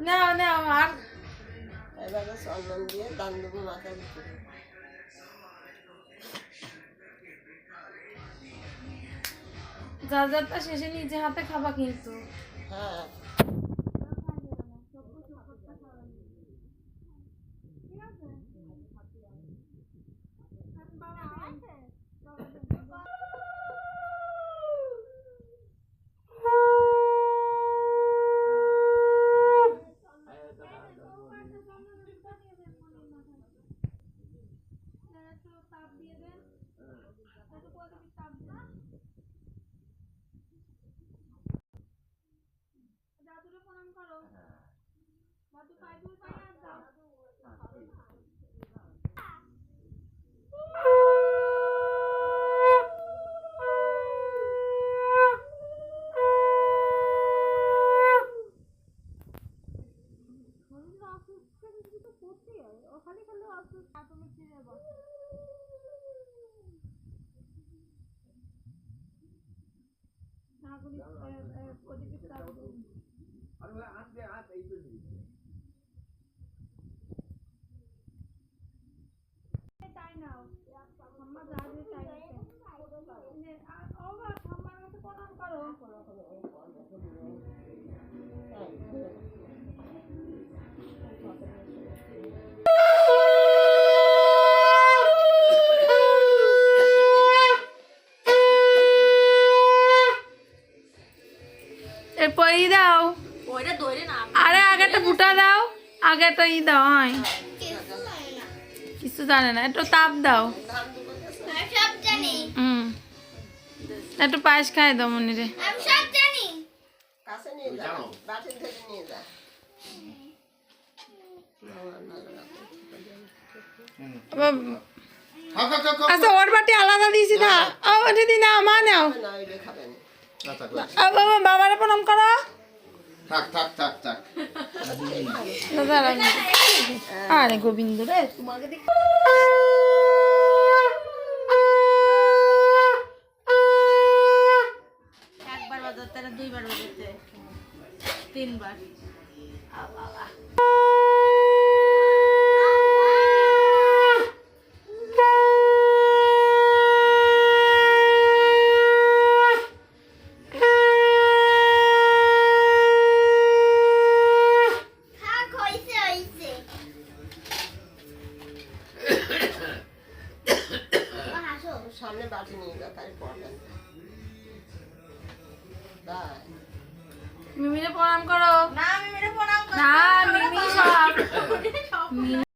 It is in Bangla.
নাও নাও আর এবারে চন্দন দিয়ে দান দেবো মাথার ভিতরে। যার যারটা শেষে নিজে হাতে খাবা কিন্তু। হ্যাঁ এরপর ই দাও, আরে আগেটা ফুটা দাও, আগেটা ই দাও। হয় কিছু জানে না, একটু তাপ দাও। একটু পায়েস খাই দাও মনিরে। কাছে নিয়ে যা, বাটির ধরে নিয়ে যা। আচ্ছা ওর বাটি আলাদা দিয়েছি না, ও দিদি না মা নাও। না ওইটা খাবে না। বাবারে প্রণাম করো। থাক থাক থাক থাক। আরে গোবিন্দ রে তোমাকে দেখ। একবার বাজাতে না দুইবার বাজাতে, তিনবার। সামনে বাটি নিয়ে যা, তাই পর